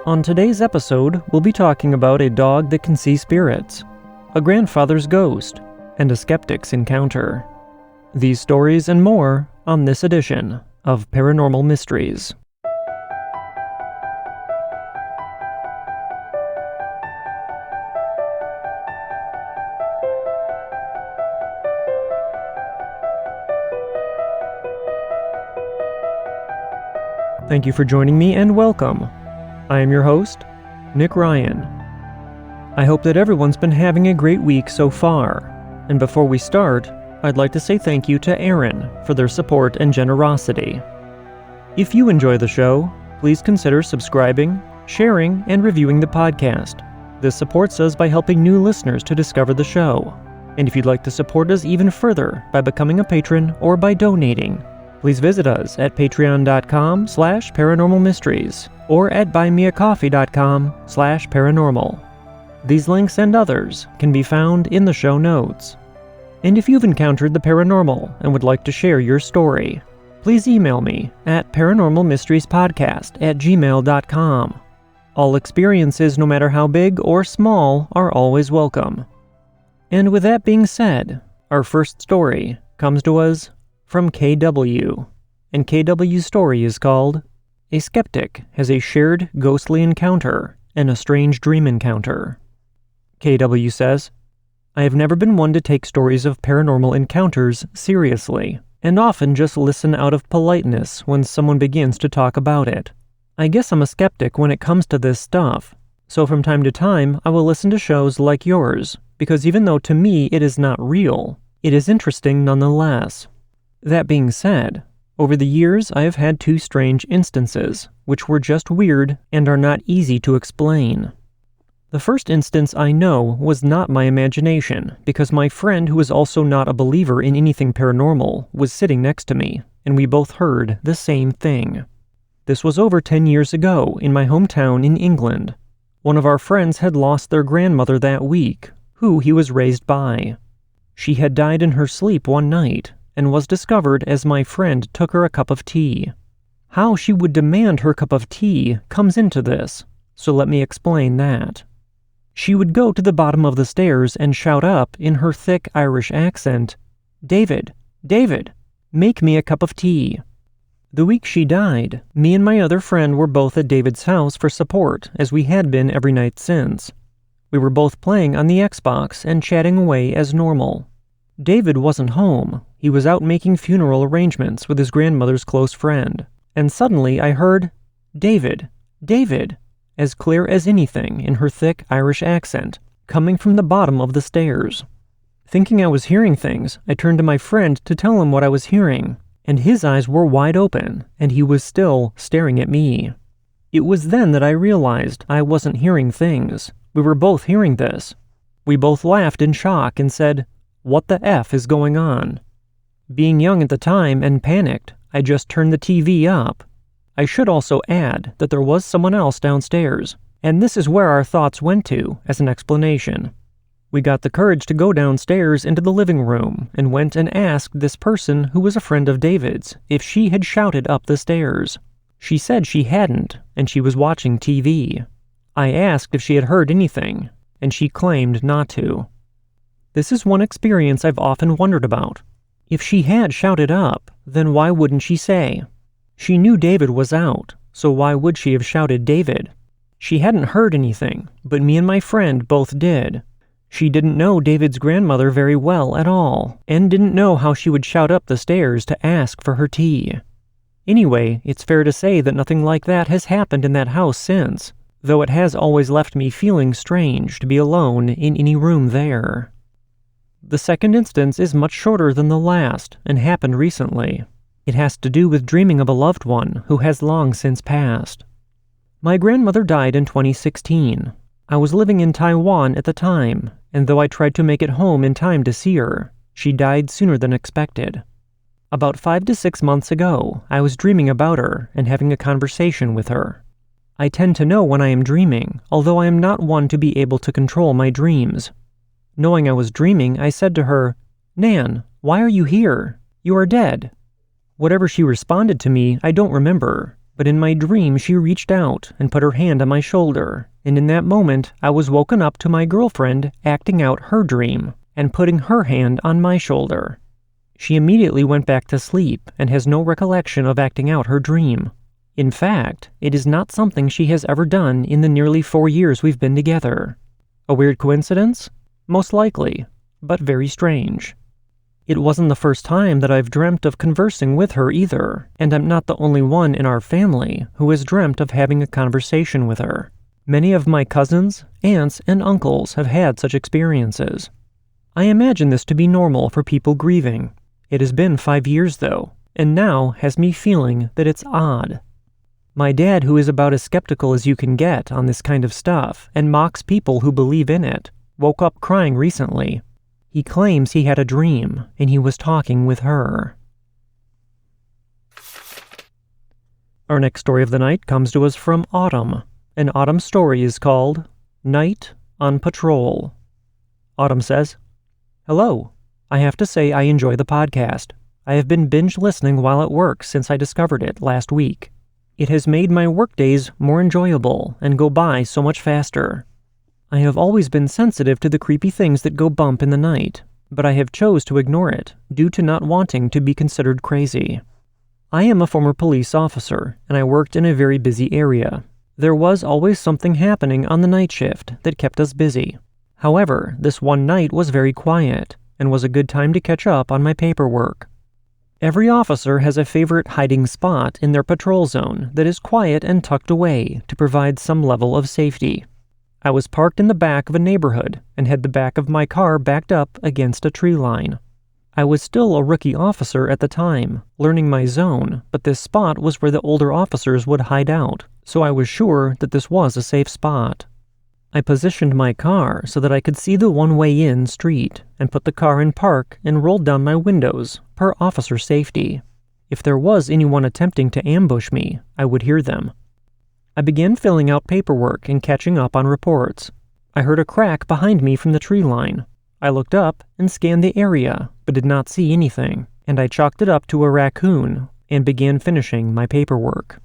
On today's episode, we'll be talking about a dog that can see spirits, a grandfather's ghost, and a skeptic's encounter. These stories and more on this edition of Paranormal Mysteries. Thank you for joining me and welcome. I am your host, Nick Ryan. I hope that everyone's been having a great week so far. And before we start, I'd like to say thank you to Aaron for their support and generosity. If you enjoy the show, please consider subscribing, sharing, and reviewing the podcast. This supports us by helping new listeners to discover the show. And if you'd like to support us even further by becoming a patron or by donating, please visit us at patreon.com/paranormalmysteries or at buymeacoffee.com/paranormal. These links and others can be found in the show notes. And if you've encountered the paranormal and would like to share your story, please email me at paranormalmysteriespodcast@gmail.com. All experiences, no matter how big or small, are always welcome. And with that being said, our first story comes to us from KW, and KW's story is called A Skeptic Has a Shared Ghostly Encounter and a Strange Dream Encounter. KW says, I have never been one to take stories of paranormal encounters seriously, and often just listen out of politeness when someone begins to talk about it. I guess I'm a skeptic when it comes to this stuff, so from time to time I will listen to shows like yours, because even though to me it is not real, it is interesting nonetheless. That being said, over the years I have had two strange instances, which were just weird and are not easy to explain. The first instance I know was not my imagination, because my friend, who was also not a believer in anything paranormal, was sitting next to me, and we both heard the same thing. This was over 10 years ago in my hometown in England. One of our friends had lost their grandmother that week, who he was raised by. She had died in her sleep one night, and was discovered as my friend took her a cup of tea. How she would demand her cup of tea comes into this, so let me explain that. She would go to the bottom of the stairs and shout up in her thick Irish accent, "David, David, make me a cup of tea." The week she died, me and my other friend were both at David's house for support, as we had been every night since. We were both playing on the Xbox and chatting away as normal. David wasn't home. He was out making funeral arrangements with his grandmother's close friend. And suddenly I heard, "David, David," as clear as anything in her thick Irish accent, coming from the bottom of the stairs. Thinking I was hearing things, I turned to my friend to tell him what I was hearing, and his eyes were wide open, and he was still staring at me. It was then that I realized I wasn't hearing things. We were both hearing this. We both laughed in shock and said, "What the F is going on?" Being young at the time and panicked, I just turned the TV up. I should also add that there was someone else downstairs, and this is where our thoughts went to as an explanation. We got the courage to go downstairs into the living room and went and asked this person, who was a friend of David's, if she had shouted up the stairs. She said she hadn't, and she was watching TV. I asked if she had heard anything, and she claimed not to. This is one experience I've often wondered about. If she had shouted up, then why wouldn't she say? She knew David was out, so why would she have shouted David? She hadn't heard anything, but me and my friend both did. She didn't know David's grandmother very well at all, and didn't know how she would shout up the stairs to ask for her tea. Anyway, it's fair to say that nothing like that has happened in that house since, though it has always left me feeling strange to be alone in any room there. The second instance is much shorter than the last and happened recently. It has to do with dreaming of a loved one who has long since passed. My grandmother died in 2016. I was living in Taiwan at the time, and though I tried to make it home in time to see her, she died sooner than expected. About 5 to 6 months ago, I was dreaming about her and having a conversation with her. I tend to know when I am dreaming, although I am not one to be able to control my dreams. Knowing I was dreaming, I said to her, "Nan, why are you here? You are dead." Whatever she responded to me, I don't remember, but in my dream she reached out and put her hand on my shoulder, and in that moment I was woken up to my girlfriend acting out her dream and putting her hand on my shoulder. She immediately went back to sleep and has no recollection of acting out her dream. In fact, it is not something she has ever done in the nearly 4 years we've been together. A weird coincidence? Most likely, but very strange. It wasn't the first time that I've dreamt of conversing with her either, and I'm not the only one in our family who has dreamt of having a conversation with her. Many of my cousins, aunts, and uncles have had such experiences. I imagine this to be normal for people grieving. It has been 5 years though, and now has me feeling that it's odd. My dad, who is about as skeptical as you can get on this kind of stuff and mocks people who believe in it, woke up crying recently. He claims he had a dream and he was talking with her. Our next story of the night comes to us from Autumn. An Autumn story is called Night on Patrol. Autumn says, "Hello. I have to say I enjoy the podcast. I have been binge listening while at work since I discovered it last week. It has made my workdays more enjoyable and go by so much faster. I have always been sensitive to the creepy things that go bump in the night, but I have chose to ignore it due to not wanting to be considered crazy. I am a former police officer, and I worked in a very busy area. There was always something happening on the night shift that kept us busy. However, this one night was very quiet, and was a good time to catch up on my paperwork. Every officer has a favorite hiding spot in their patrol zone that is quiet and tucked away to provide some level of safety. I was parked in the back of a neighborhood and had the back of my car backed up against a tree line. I was still a rookie officer at the time, learning my zone, but this spot was where the older officers would hide out, so I was sure that this was a safe spot. I positioned my car so that I could see the one-way-in street and put the car in park and rolled down my windows per officer safety. If there was anyone attempting to ambush me, I would hear them. I began filling out paperwork and catching up on reports. I heard a crack behind me from the tree line. I looked up and scanned the area, but did not see anything, and I chalked it up to a raccoon and began finishing my paperwork.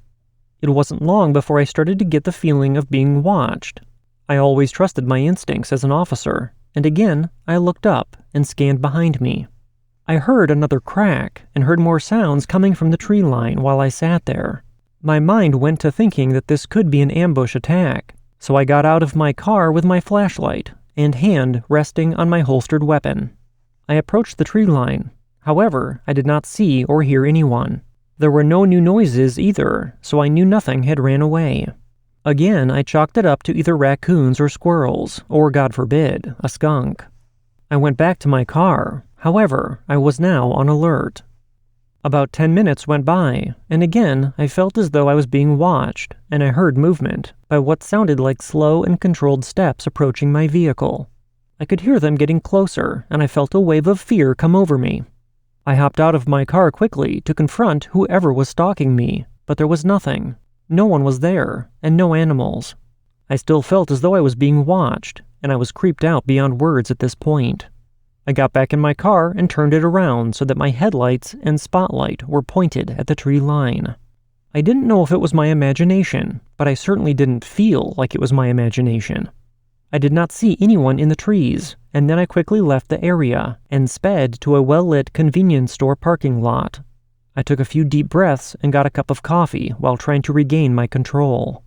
It wasn't long before I started to get the feeling of being watched. I always trusted my instincts as an officer, and again, I looked up and scanned behind me. I heard another crack and heard more sounds coming from the tree line while I sat there. My mind went to thinking that this could be an ambush attack, so I got out of my car with my flashlight and hand resting on my holstered weapon. I approached the tree line. However, I did not see or hear anyone. There were no new noises either, so I knew nothing had ran away. Again, I chalked it up to either raccoons or squirrels, or, God forbid, a skunk. I went back to my car. However, I was now on alert. About 10 minutes went by, and again I felt as though I was being watched, and I heard movement by what sounded like slow and controlled steps approaching my vehicle. I could hear them getting closer, and I felt a wave of fear come over me. I hopped out of my car quickly to confront whoever was stalking me, but there was nothing. No one was there, and no animals. I still felt as though I was being watched, and I was creeped out beyond words at this point. I got back in my car and turned it around so that my headlights and spotlight were pointed at the tree line. I didn't know if it was my imagination, but I certainly didn't feel like it was my imagination. I did not see anyone in the trees, and then I quickly left the area and sped to a well-lit convenience store parking lot. I took a few deep breaths and got a cup of coffee while trying to regain my control.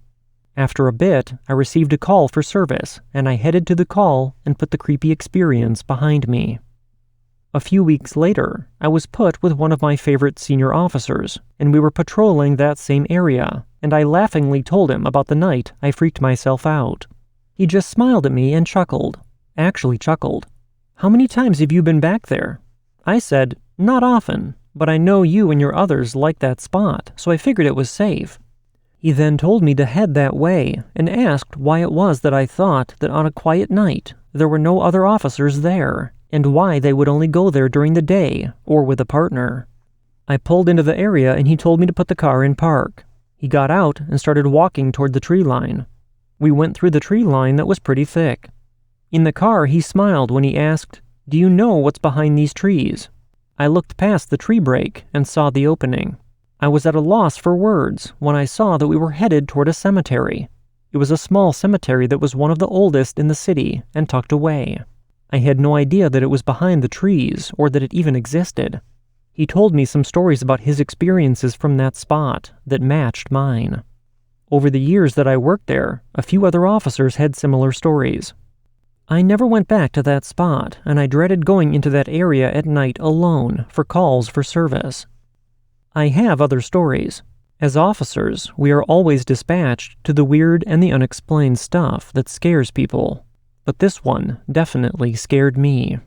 After a bit, I received a call for service, and I headed to the call and put the creepy experience behind me. A few weeks later, I was put with one of my favorite senior officers, and we were patrolling that same area, and I laughingly told him about the night I freaked myself out. He just smiled at me and chuckled. Actually chuckled. "How many times have you been back there?" I said, "Not often, but I know you and your others like that spot, so I figured it was safe." He then told me to head that way and asked why it was that I thought that on a quiet night there were no other officers there, and why they would only go there during the day or with a partner. I pulled into the area and he told me to put the car in park. He got out and started walking toward the tree line. We went through the tree line that was pretty thick. In the car, he smiled when he asked, "Do you know what's behind these trees?" I looked past the tree break and saw the opening. I was at a loss for words when I saw that we were headed toward a cemetery. It was a small cemetery that was one of the oldest in the city and tucked away. I had no idea that it was behind the trees or that it even existed. He told me some stories about his experiences from that spot that matched mine. Over the years that I worked there, a few other officers had similar stories. I never went back to that spot, and I dreaded going into that area at night alone for calls for service. I have other stories. As officers, we are always dispatched to the weird and the unexplained stuff that scares people. But this one definitely scared me.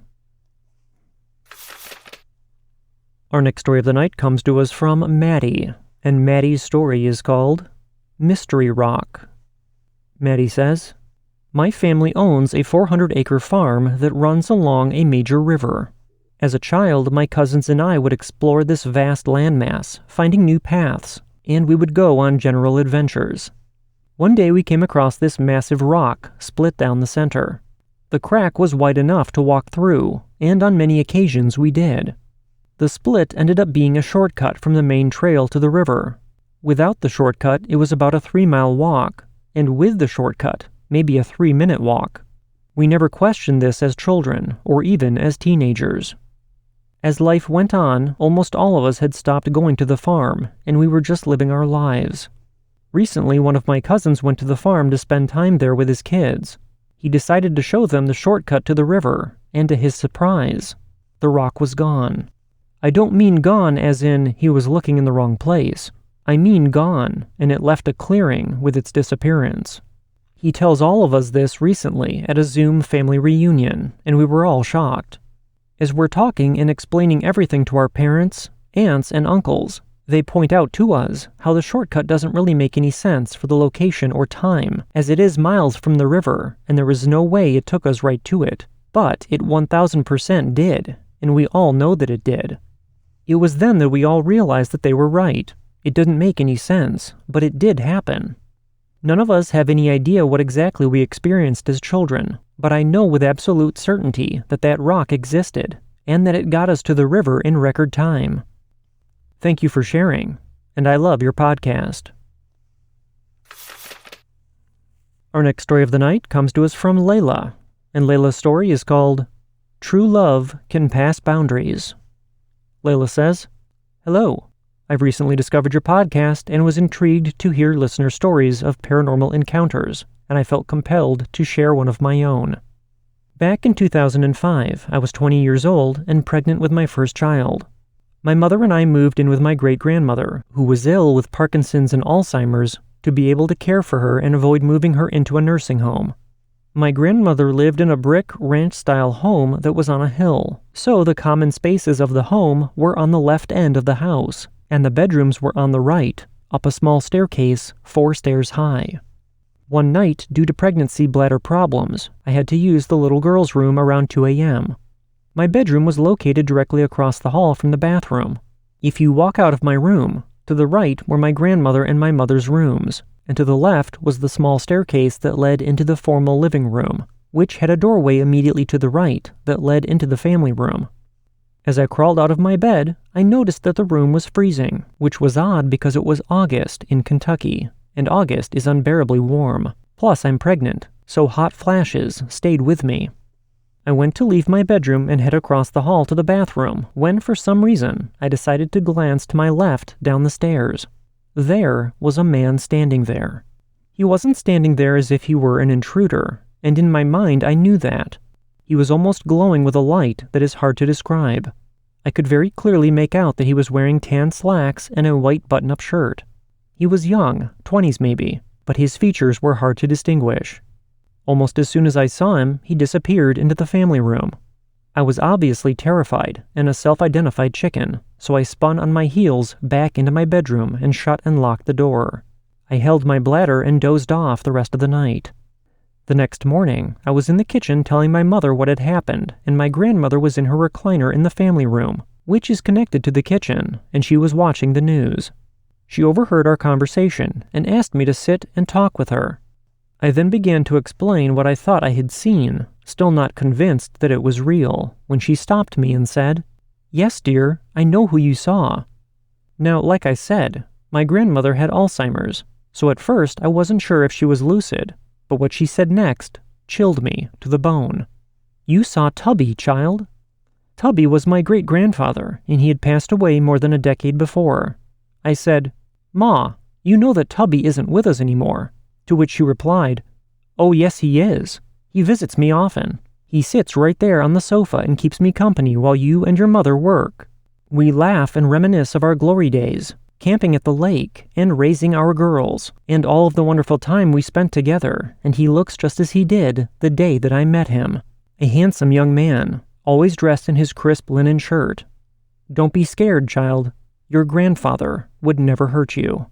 Our next story of the night comes to us from Maddie, and Maddie's story is called Mystery Rock. Maddie says, "My family owns a 400-acre farm that runs along a major river. As a child, my cousins and I would explore this vast landmass, finding new paths, and we would go on general adventures. One day we came across this massive rock split down the center. The crack was wide enough to walk through, and on many occasions we did. The split ended up being a shortcut from the main trail to the river. Without the shortcut, it was about a 3-mile walk, and with the shortcut, maybe a 3-minute walk. We never questioned this as children, or even as teenagers. As life went on, almost all of us had stopped going to the farm, and we were just living our lives. Recently, one of my cousins went to the farm to spend time there with his kids. He decided to show them the shortcut to the river, and to his surprise, the rock was gone. I don't mean gone as in he was looking in the wrong place. I mean gone, and it left a clearing with its disappearance. He tells all of us this recently at a Zoom family reunion, and we were all shocked. As we're talking and explaining everything to our parents, aunts, and uncles, they point out to us how the shortcut doesn't really make any sense for the location or time, as it is miles from the river, and there is no way it took us right to it. But it 1000% did, and we all know that it did. It was then that we all realized that they were right. It didn't make any sense, but it did happen. None of us have any idea what exactly we experienced as children, but I know with absolute certainty that that rock existed, and that it got us to the river in record time. Thank you for sharing, and I love your podcast." Our next story of the night comes to us from Layla, and Layla's story is called True Love Can Pass Boundaries. Layla says, "Hello. I've recently discovered your podcast and was intrigued to hear listener stories of paranormal encounters, and I felt compelled to share one of my own. Back in 2005, I was 20 years old and pregnant with my first child. My mother and I moved in with my great-grandmother, who was ill with Parkinson's and Alzheimer's, to be able to care for her and avoid moving her into a nursing home. My grandmother lived in a brick ranch-style home that was on a hill, so the common spaces of the home were on the left end of the house, and the bedrooms were on the right, up a small staircase 4 stairs high. One night, due to pregnancy bladder problems, I had to use the little girl's room around 2 a.m. My bedroom was located directly across the hall from the bathroom. If you walk out of my room, to the right were my grandmother and my mother's rooms, and to the left was the small staircase that led into the formal living room, which had a doorway immediately to the right that led into the family room. As I crawled out of my bed, I noticed that the room was freezing, which was odd because it was August in Kentucky, and August is unbearably warm. Plus, I'm pregnant, so hot flashes stayed with me. I went to leave my bedroom and head across the hall to the bathroom when, for some reason, I decided to glance to my left down the stairs. There was a man standing there. He wasn't standing there as if he were an intruder, and in my mind I knew that. He was almost glowing with a light that is hard to describe. I could very clearly make out that he was wearing tan slacks and a white button-up shirt. He was young, 20s maybe, but his features were hard to distinguish. Almost as soon as I saw him, he disappeared into the family room. I was obviously terrified and a self-identified chicken, so I spun on my heels back into my bedroom and shut and locked the door. I held my bladder and dozed off the rest of the night. The next morning, I was in the kitchen telling my mother what had happened, and my grandmother was in her recliner in the family room, which is connected to the kitchen, and she was watching the news. She overheard our conversation and asked me to sit and talk with her. I then began to explain what I thought I had seen, still not convinced that it was real, when she stopped me and said, "Yes, dear, I know who you saw." Now, like I said, my grandmother had Alzheimer's, so at first I wasn't sure if she was lucid, but what she said next chilled me to the bone. "You saw Tubby, child." Tubby was my great-grandfather, and he had passed away more than a decade before. I said, "Ma, you know that Tubby isn't with us anymore," to which she replied, "Oh, yes, he is. He visits me often. He sits right there on the sofa and keeps me company while you and your mother work. We laugh and reminisce of our glory days, camping at the lake, and raising our girls, and all of the wonderful time we spent together, and he looks just as he did the day that I met him. A handsome young man, always dressed in his crisp linen shirt. Don't be scared, child. Your grandfather would never hurt you."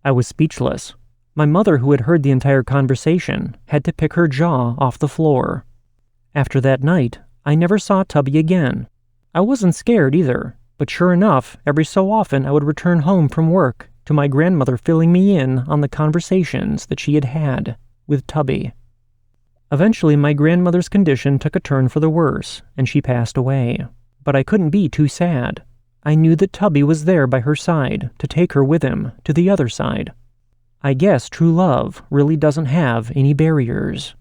I was speechless. My mother, who had heard the entire conversation, had to pick her jaw off the floor. After that night, I never saw Tubby again. I wasn't scared either, but sure enough, every so often I would return home from work to my grandmother filling me in on the conversations that she had had with Tubby. Eventually, my grandmother's condition took a turn for the worse, and she passed away. But I couldn't be too sad. I knew that Tubby was there by her side to take her with him to the other side. I guess true love really doesn't have any barriers.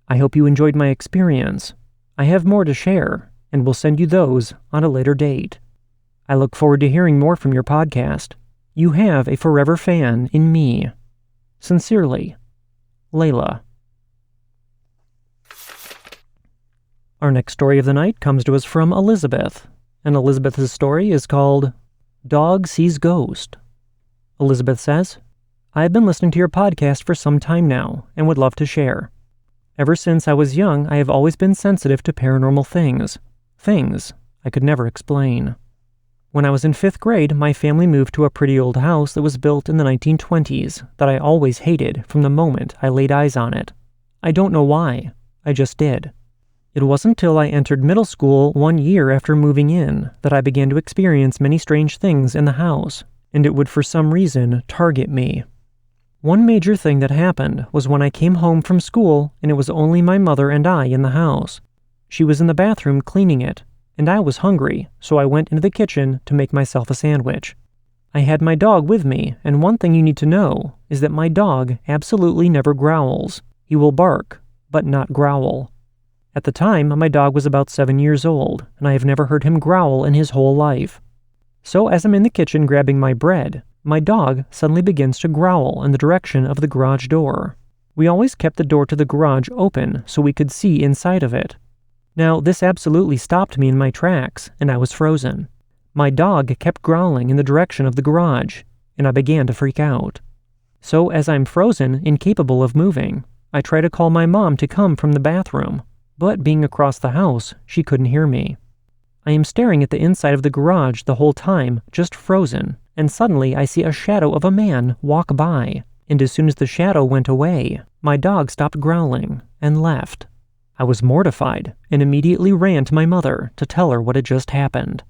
I hope you enjoyed my experience. I have more to share, and will send you those on a later date. I look forward to hearing more from your podcast. You have a forever fan in me. Sincerely, Layla. Our next story of the night comes to us from Elizabeth, and Elizabeth's story is called Dog Sees Ghost. Elizabeth says, "I have been listening to your podcast for some time now and would love to share. Ever since I was young, I have always been sensitive to paranormal things I could never explain. When I was in 5th grade, my family moved to a pretty old house that was built in the 1920s that I always hated from the moment I laid eyes on it. I don't know why, I just did. It wasn't until I entered middle school 1 year after moving in that I began to experience many strange things in the house, and it would for some reason target me. One major thing that happened was when I came home from school and it was only my mother and I in the house. She was in the bathroom cleaning it, and I was hungry, so I went into the kitchen to make myself a sandwich. I had my dog with me, and one thing you need to know is that my dog absolutely never growls. He will bark, but not growl. At the time, my dog was about 7 years old, and I have never heard him growl in his whole life. So as I'm in the kitchen grabbing my bread, my dog suddenly begins to growl in the direction of the garage door. We always kept the door to the garage open so we could see inside of it. Now, this absolutely stopped me in my tracks, and I was frozen. My dog kept growling in the direction of the garage, and I began to freak out. So as I'm frozen, incapable of moving, I try to call my mom to come from the bathroom, but being across the house, she couldn't hear me. I am staring at the inside of the garage the whole time, just frozen, and suddenly I see a shadow of a man walk by, and as soon as the shadow went away, my dog stopped growling and left. I was mortified and immediately ran to my mother to tell her what had just happened.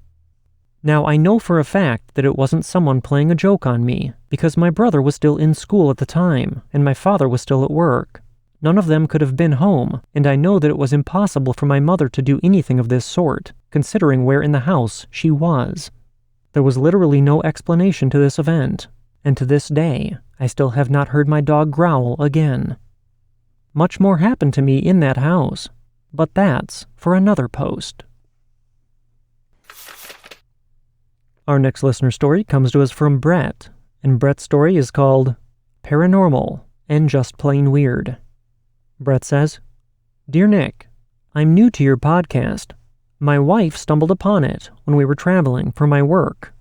Now, I know for a fact that it wasn't someone playing a joke on me, because my brother was still in school at the time, and my father was still at work. None of them could have been home, and I know that it was impossible for my mother to do anything of this sort, considering where in the house she was. There was literally no explanation to this event, and to this day, I still have not heard my dog growl again. Much more happened to me in that house, but that's for another post. Our next listener story comes to us from Brett, and Brett's story is called Paranormal and Just Plain Weird. Brett says, "Dear Nick, I'm new to your podcast. My wife stumbled upon it when we were traveling for my work.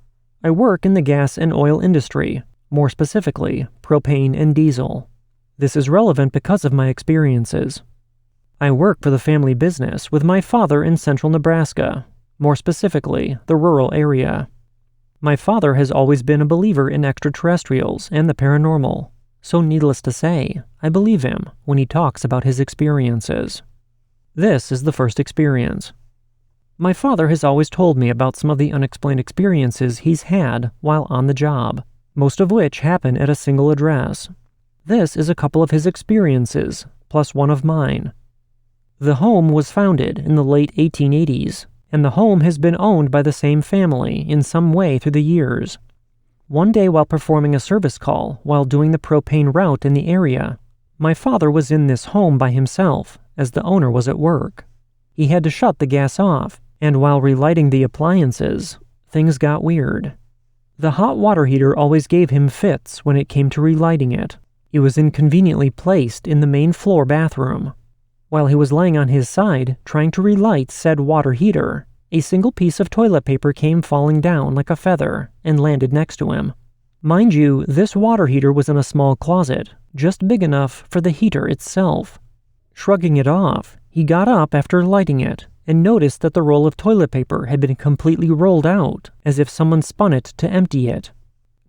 I work in the gas and oil industry, more specifically, propane and diesel. This is relevant because of my experiences. I work for the family business with my father in central Nebraska, more specifically, the rural area. My father has always been a believer in extraterrestrials and the paranormal, so needless to say, I believe him when he talks about his experiences. This is the first experience. My father has always told me about some of the unexplained experiences he's had while on the job, most of which happen at a single address. This is a couple of his experiences, plus one of mine. The home was founded in the late 1880s, and the home has been owned by the same family in some way through the years. One day while performing a service call while doing the propane route in the area, my father was in this home by himself as the owner was at work. He had to shut the gas off, and while relighting the appliances, things got weird. The hot water heater always gave him fits when it came to relighting it. It was inconveniently placed in the main floor bathroom. While he was laying on his side trying to relight said water heater, a single piece of toilet paper came falling down like a feather and landed next to him. Mind you, this water heater was in a small closet, just big enough for the heater itself. Shrugging it off, he got up after lighting it and noticed that the roll of toilet paper had been completely rolled out, as if someone spun it to empty it.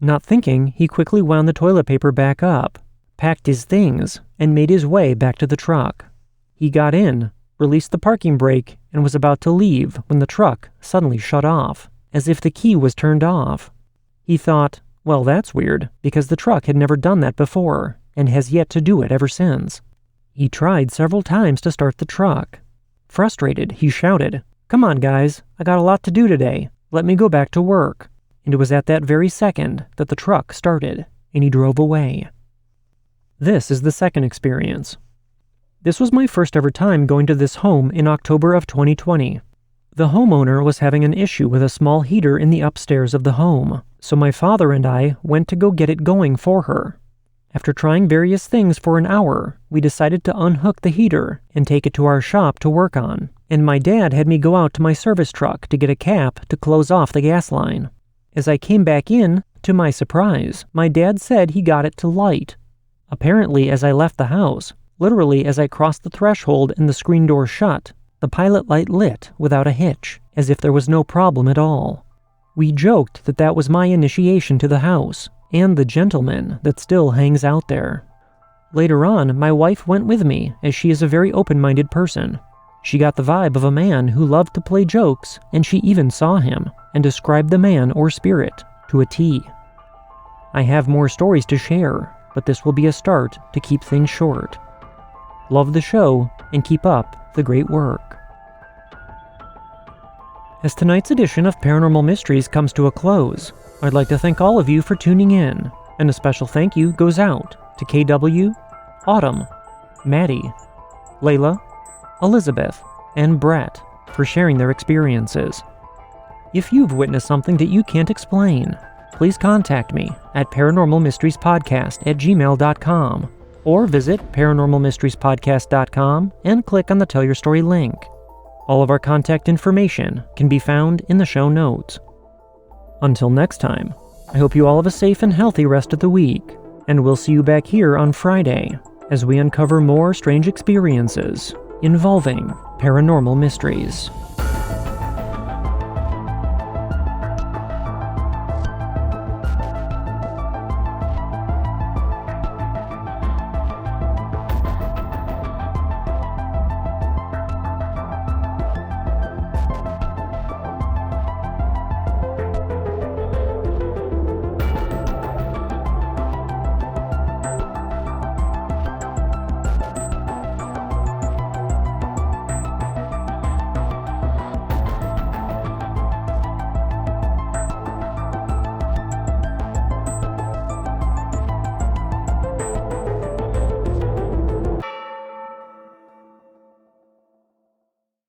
Not thinking, he quickly wound the toilet paper back up, packed his things, and made his way back to the truck. He got in, released the parking brake, and was about to leave when the truck suddenly shut off, as if the key was turned off. He thought, well, that's weird, because the truck had never done that before, and has yet to do it ever since. He tried several times to start the truck. Frustrated, he shouted, "Come on, guys, I got a lot to do today. Let me go back to work." And it was at that very second that the truck started, and he drove away. This is the second experience. This was my first ever time going to this home in October of 2020. The homeowner was having an issue with a small heater in the upstairs of the home, so my father and I went to go get it going for her. After trying various things for an hour, we decided to unhook the heater and take it to our shop to work on, and my dad had me go out to my service truck to get a cap to close off the gas line. As I came back in, to my surprise, my dad said he got it to light. Apparently, as I left the house, literally as I crossed the threshold and the screen door shut, the pilot light lit without a hitch, as if there was no problem at all. We joked that that was my initiation to the house, and the gentleman that still hangs out there. Later on, my wife went with me, as she is a very open-minded person. She got the vibe of a man who loved to play jokes, and she even saw him, and described the man or spirit to a T. I have more stories to share, but this will be a start to keep things short. Love the show, and keep up the great work. As tonight's edition of Paranormal Mysteries comes to a close, I'd like to thank all of you for tuning in, and a special thank you goes out to KW, Autumn, Maddie, Layla, Elizabeth, and Brett for sharing their experiences. If you've witnessed something that you can't explain, please contact me at paranormalmysteriespodcast@gmail.com or visit paranormalmysteriespodcast.com and click on the Tell Your Story link. All of our contact information can be found in the show notes. Until next time, I hope you all have a safe and healthy rest of the week, and we'll see you back here on Friday as we uncover more strange experiences involving paranormal mysteries.